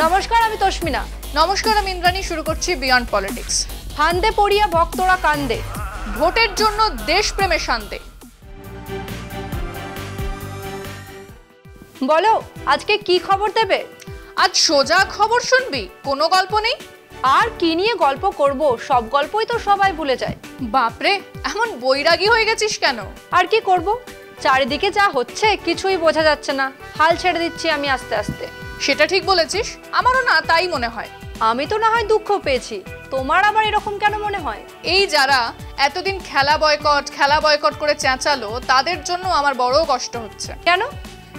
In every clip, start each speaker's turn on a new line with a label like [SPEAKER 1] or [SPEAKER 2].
[SPEAKER 1] নমস্কার, আমি তস্মিনা।
[SPEAKER 2] নমস্কার, আমি ইন্দ্রাণী। শুরু করছি বিয়ন্ড পলিটিক্স।
[SPEAKER 1] ফান্দে পড়িয়া ভক্তরা কান্দে,
[SPEAKER 2] ভোটের জন্য দেশপ্রেমে শান্তে।
[SPEAKER 1] বলো আজকে কি খবর দেবে?
[SPEAKER 2] আজ সোজা খবর শুনবি, কোনো গল্প নেই।
[SPEAKER 1] আর কি নিয়ে গল্প করব? সব গল্পই তো সবাই ভুলে যায়।
[SPEAKER 2] বাপরে, এমন বৈরাগী হয়ে গেছিস কেন?
[SPEAKER 1] আর কি করব, চারিদিকে যা হচ্ছে কিছুই বোঝা যাচ্ছে না। হাল ছেড়ে দিচ্ছি আমি আস্তে আস্তে।
[SPEAKER 2] সেটা ঠিক বলেছিস, আমারও না তাই মনে হয়।
[SPEAKER 1] আমি তো না হয় দুঃখ পেয়েছি, তোমার আবার এরকম কেন মনে হয়?
[SPEAKER 2] এই যারা এতদিন খেলা বয়কট করে চেঁচালো, তাদের জন্য আমার বড় কষ্ট হচ্ছে।
[SPEAKER 1] কেন?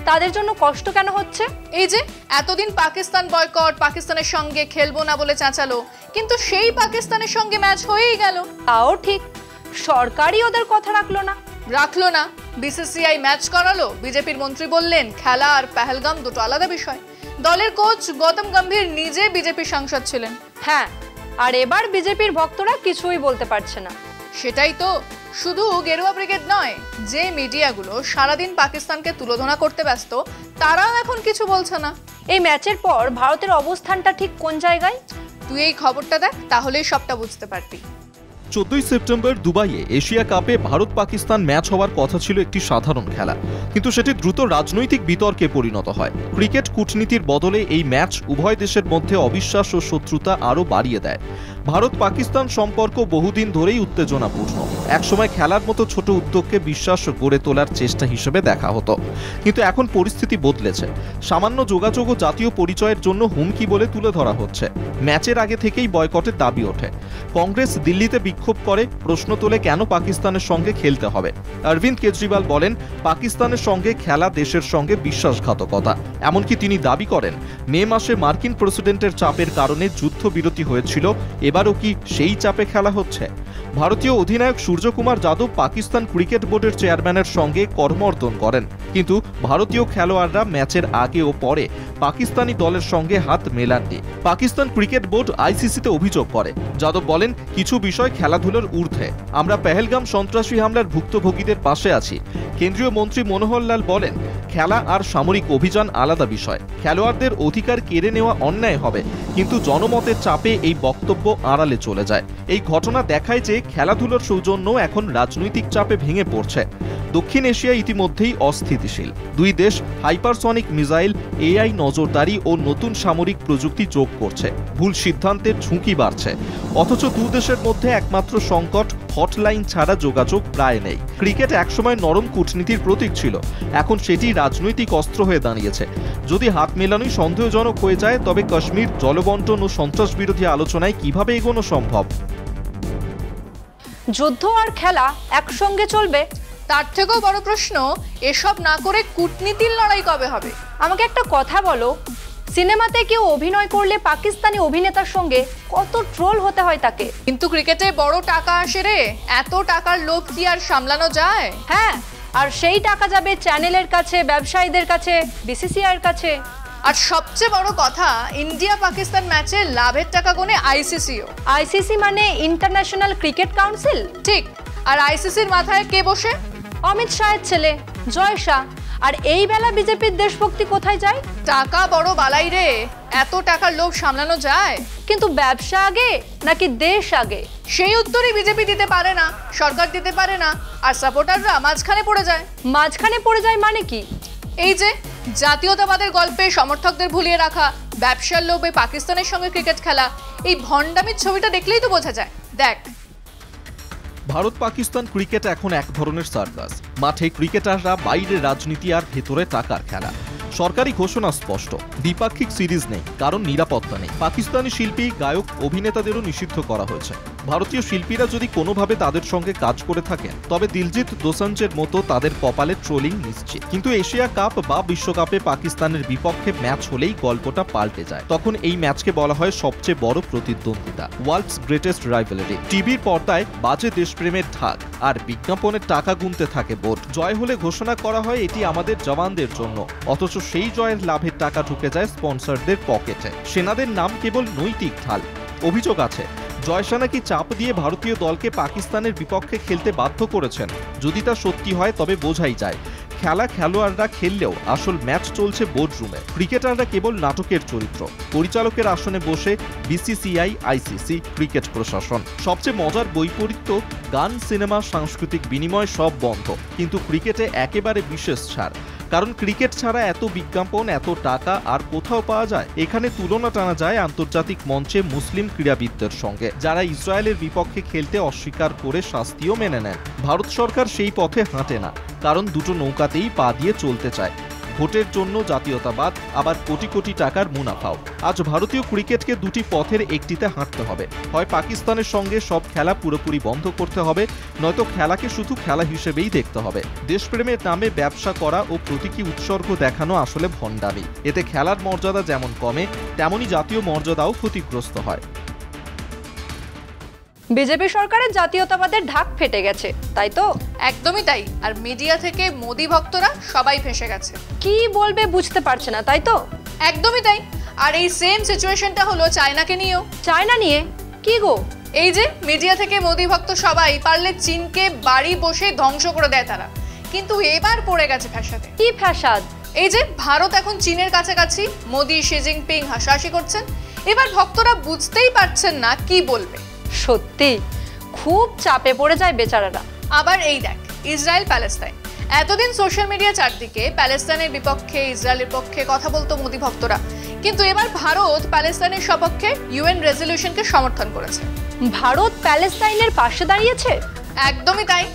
[SPEAKER 1] তাদের জন্য কষ্ট কেন হচ্ছে?
[SPEAKER 2] এই যে এতদিন পাকিস্তান বয়কট, পাকিস্তানের সঙ্গে খেলবো না বলে চেঁচালো, কিন্তু সেই পাকিস্তানের সঙ্গে ম্যাচ হয়েই গেল।
[SPEAKER 1] তাও ঠিক, সরকারই ওদের কথা রাখলো না।
[SPEAKER 2] বিসিসিআই ম্যাচ করালো, বিজেপির মন্ত্রী বললেন খেলা আর পেহেলগাম দুটো আলাদা বিষয়। দলের কোচ গৌতম গম্ভীর নিজে বিজেপি সাংসদ ছিলেন।
[SPEAKER 1] হ্যাঁ, আর এবার বিজেপির ভক্তরা কিছুই বলতে পারছে না।
[SPEAKER 2] সেটাই তো, শুধু গেরুয়া ব্রিগেড নয়, যে মিডিয়াগুলো সারাদিন পাকিস্তানকে তুলোধনা করতে ব্যস্ত, তারাও এখন কিছু বলছে না।
[SPEAKER 1] এই ম্যাচের পর ভারতের অবস্থানটা ঠিক কোন জায়গায়?
[SPEAKER 2] তুই এই খবরটা দেখ, তাহলেই সবটা বুঝতে পারবি।
[SPEAKER 3] 14 সেপ্টেম্বর দুবাইয়ে এশিয়া কাপে ভারত পাকিস্তান ম্যাচ হওয়ার কথা ছিল একটি সাধারণ খেলা, কিন্তু সেটি দ্রুত রাজনৈতিক বিতর্কে পরিণত হয়। ক্রিকেট কূটনীতির বদলে এই ম্যাচ উভয় দেশের মধ্যে অবিশ্বাস ও শত্রুতা আরও বাড়িয়ে দেয়। ভারত পাকিস্তান সম্পর্ক বহুদিন ধরেই উত্তেজনাপূর্ণ। একসময় খেলার মতো ছোট উদ্যোগকে বিশ্বাস গড়ে তোলার চেষ্টা হিসেবে দেখা হতো, কিন্তু এখন পরিস্থিতি বদলেছে। সামান্য যোগাযোগ ও জাতীয় পরিচয়ের জন্য হুমকি বলে তুলে ধরা হচ্ছে। ম্যাচের আগে থেকেই বয়কটের দাবি ওঠে। কংগ্রেস দিল্লিতে বিক্ষোভ করে, প্রশ্ন তোলে কেন পাকিস্তানের সঙ্গে খেলতে হবে। অরবিন্দ কেজরিওয়াল বলেন পাকিস্তানের সঙ্গে খেলা দেশের সঙ্গে বিশ্বাসঘাতকতা। এমনকি তিনি দাবি করেন মে মাসে মার্কিন প্রেসিডেন্টের চাপের কারণে যুদ্ধবিরতি হয়েছিল, এবারও কি সেই চাপে খেলা হচ্ছে? ভারতীয় অধিনায়ক সূর্যকুমার যাদব পাকিস্তান ক্রিকেট বোর্ডের চেয়ারম্যানের সঙ্গে করমর্দন করেন, কিন্তু ভারতীয় খেলোয়াড়রা ম্যাচের আগে ও পরে পাকিস্তানি দলের সঙ্গে হাত মেলাননি। পাকিস্তান ক্রিকেট বোর্ড আইসিসিতে অভিযোগ করে। যাদব বলেন কিছু বিষয় খেলাধুলার ঊর্ধ্বে। আমরা পেহেলগাম সন্ত্রাসী হামলার ভুক্তভোগীদের পাশে আছি। কেন্দ্রীয় মন্ত্রী মনোহর লাল বলেন খেলা আর সামরিক অভিযান আলাদা বিষয়। খেলোয়াড়দের অধিকার কেড়ে নেওয়া অন্যায় হবে, কিন্তু জনমতের চাপে এই বক্তব্য আড়ালে চলে যায়। এই ঘটনা দেখায় যে খেলাধুলার সৌজন্য এখন রাজনৈতিক চাপে ভেঙে পড়ছে। দক্ষিণ এশিয়া ইতিমধ্যেই অস্থিতিশীল। দুই দেশ হাইপারসনিক মিসাইল, এআই নজরদারি ও নতুন সামরিক প্রযুক্তি যোগ করছে। ভুল সিদ্ধান্তের ঝুঁকি বাড়ছে। অথচ দু দেশের মধ্যে একমাত্র সংকট হটলাইন ছাড়া যোগাযোগ প্রায় নেই। ক্রিকেট একসময় নরম কূটনীতির প্রতীক ছিল, এখন সেটি রাজনৈতিক অস্ত্র হয়ে দাঁড়িয়েছে। যদি হাত মেলানোই সন্দেহজনক হয়ে যায়, তবে কাশ্মীর, জলবন্টন ও সন্ত্রাস বিরোধী আলোচনায় কিভাবে এগোনো সম্ভব?
[SPEAKER 1] যুদ্ধ আর খেলা একসঙ্গে চলবে?
[SPEAKER 2] তার থেকেও বড় প্রশ্ন, এসব না করে কূটনীতির লড়াই কবে হবে?
[SPEAKER 1] আমাকে একটা কথা বলো, সিনেমাতে কেউ অভিনয় করলে পাকিস্তানি অভিনেতার সঙ্গে কত ট্রোল হতে হয় তাকে,
[SPEAKER 2] কিন্তু ক্রিকেটে বড় টাকা আসে রে। এত টাকার লোভ কি আর সামলানো যায়?
[SPEAKER 1] হ্যাঁ, আর সেই টাকা যাবে চ্যানেলের কাছে, ব্যবসায়ীদের কাছে, বিসিসিআই এর কাছে।
[SPEAKER 2] আর সবচেয়ে বড় কথা, ইন্ডিয়া পাকিস্তান ম্যাচে লাভের টাকা গোনে আইসিসিও।
[SPEAKER 1] আইসিসি মানে ইন্টারন্যাশনাল ক্রিকেট কাউন্সিল।
[SPEAKER 2] ঠিক, আর আইসিসির মাথায় কে বসে?
[SPEAKER 1] অমিত শাহের ছেলে জয় শাহ। আর এই বেলা বিজেপির দেশভক্তি কোথায় যায়?
[SPEAKER 2] টাকা বড় বালাই রে, এত টাকার লোভ সামলানো যায়?
[SPEAKER 1] কিন্তু ব্যবসা আগে নাকি দেশ আগে?
[SPEAKER 2] সেই উত্তরই বিজেপি দিতে পারে না, সরকার দিতে পারে না, আর সাপোর্টাররা মাঝখানে পড়ে যায়।
[SPEAKER 1] মাঝখানে পড়ে যায় মানে কি?
[SPEAKER 2] এই যে জাতীয়তাবাদের গল্পে সমর্থকদের ভুলিয়ে রাখা, ব্যবসার লোভে পাকিস্তানের সঙ্গে ক্রিকেট খেলা, এই ভণ্ডামির ছবিটা দেখলেই তো বোঝা যায়। দেখ,
[SPEAKER 3] ভারত পাকিস্তান ক্রিকেট এখন এক ধরনের সার্কাস। মাঠে ক্রিকেটাররা, বাইরে রাজনীতি আর ভেতরে টাকার খেলা। সরকারি ঘোষণা স্পষ্ট, দ্বিপাক্ষিক সিরিজ নেই, কারণ নিরাপত্তা নেই। পাকিস্তানি শিল্পী, গায়ক, অভিনেতাদেরও নিষিদ্ধ করা হয়েছে। ভারতীয় শিল্পীরা যদি কোনোভাবে তাদের সঙ্গে কাজ করে থাকেন, তবে দিলজিৎ দোসাঞ্জের মতো তাদের কপালে ট্রোলিং নিশ্চিত। কিন্তু এশিয়া কাপ বা বিশ্বকাপে পাকিস্তানের বিপক্ষে ম্যাচ হলেই গল্পটা পাল্টে যায়। তখন এই ম্যাচকে বলা হয় সবচেয়ে বড় প্রতিদ্বন্দ্বিতা, ওয়ার্ল্ডস গ্রেটেস্ট রাইভালরি। টিভির পর্দায় বাজে দেশপ্রেমের ঢাক, আর বিজ্ঞাপনের টাকা গুনতে থাকে বোর্ড। জয় হলে ঘোষণা করা হয় এটি আমাদের জওয়ানদের জন্য, অথচ সেই জয়ের লাভের টাকা ঢুকে যায় স্পন্সরদের পকেটে। সেনাদের নাম কেবল নৈতিক ঢাল। অভিযোগ আছে জয়শা নাকি চাপ দিয়ে ভারতীয় দলকে পাকিস্তানের বিপক্ষে খেলতে বাধ্য করেছেন। যদি তা সত্যি হয় তবে বোঝাই যায় খেলা খেলোয়াড়রা খেললেও আসল ম্যাচ চলছে বোর্ডরুমে। ক্রিকেটাররা কেবল নাটকের চরিত্র। পরিচালকের আসনে বসে বিসিসিআই, আইসিসি, ক্রিকেট প্রশাসন। সবচেয়ে মজার বৈপরীত্য, গান, সিনেমা, সাংস্কৃতিক বিনিময় সব বন্ধ, কিন্তু ক্রিকেটে একেবারে বিশেষ ছাড়। কারণ ক্রিকেট ছাড়া এত বিজ্ঞাপন, এত টাকা আর কোথাও পাওয়া যায়? এখানে তুলনা টানা যায় আন্তর্জাতিক মঞ্চে মুসলিম ক্রীড়াবিদদের সঙ্গে, যারা ইসরায়েলের বিপক্ষে খেলতে অস্বীকার করে শাস্তিও মেনে নেন। ভারত সরকার সেই পথে হাঁটে না, কারণ দুটো নৌকাতেই পা দিয়ে চলতে চায়। ভোটের জন্য জাতীয়তাবাদ, আবার কোটি কোটি টাকার মুনাফাও। আজ ভারতীয় ক্রিকেটকে দুটি পথের একটিতে হাঁটতে হবে। হয় পাকিস্তানের সঙ্গে সব খেলা পুরোপুরি বন্ধ করতে হবে, নয়তো খেলাকে শুধু খেলা হিসেবেই দেখতে হবে। দেশপ্রেমের নামে ব্যবসা করা ও প্রতীকী উৎসর্গ দেখানো আসলে ভণ্ডামি। এতে খেলার মর্যাদা যেমন কমে, তেমনি জাতীয় মর্যাদাও ক্ষতিগ্রস্ত হয়।
[SPEAKER 1] বিজেপি সরকারের জাতীয়তাবাদের ঢাক ফেটে গেছে, তাই তো?
[SPEAKER 2] একদমই তাই। আর মিডিয়া থেকে মোদি ভক্তরা সবাই ফেঁসে গেছে।
[SPEAKER 1] কি বলবে বুঝতে পারছে না, তাই তো?
[SPEAKER 2] একদমই তাই। আর এই সেম সিচুয়েশনটা হলো চায়নাকে নিয়েও।
[SPEAKER 1] চায়না নিয়ে কি গো?
[SPEAKER 2] এই যে মিডিয়া থেকে মোদি ভক্ত সবাই পারলে চীনকে বাড়ি বসে ধ্বংস করে দেয় তারা, কিন্তু এবার পড়ে গেছে ফ্যাসাদে।
[SPEAKER 1] কি ফ্যাসাদ?
[SPEAKER 2] এই যে ভারত এখন চীনের কাছাকাছি, মোদি, শি জিনপিং হাসাহাসি করছেন। এবার ভক্তরা বুঝতেই পারছেন না কি বলবে।
[SPEAKER 1] সত্যি খুব চাপে পড়ে যায় বেচারারা।
[SPEAKER 2] আবার এই দেখ, ইসরায়েল প্যালেস্তাইন। এতদিন সোশ্যাল মিডিয়া চারদিকে প্যালেস্তাইনের বিপক্ষে, ইসরায়েলের পক্ষে কথা বলতো মোদি ভক্তরা, কিন্তু এবার ভারত প্যালেস্তাইনের সপক্ষে ইউএন রেজলিউশনকে সমর্থন করেছে।
[SPEAKER 1] ভারত প্যালেস্তাইনের পাশে দাঁড়িয়েছে?
[SPEAKER 2] একদমই তাই।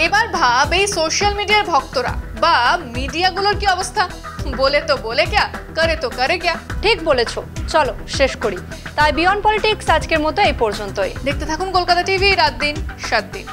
[SPEAKER 2] এবার ভাব এই সোশ্যাল মিডিয়ার ভক্তরা বা মিডিয়াগুলোর কি অবস্থা। বলে তো বলে ক্যা, করে তো করে ক্যা।
[SPEAKER 1] ঠিক বলেছো। চলো শেষ করি। তাই বিয়ন্ড পলিটিক্স আজকের মতো এই পর্যন্তই।
[SPEAKER 2] দেখতে থাকুন কলকাতা টিভি, রাত দিন 7 দিন।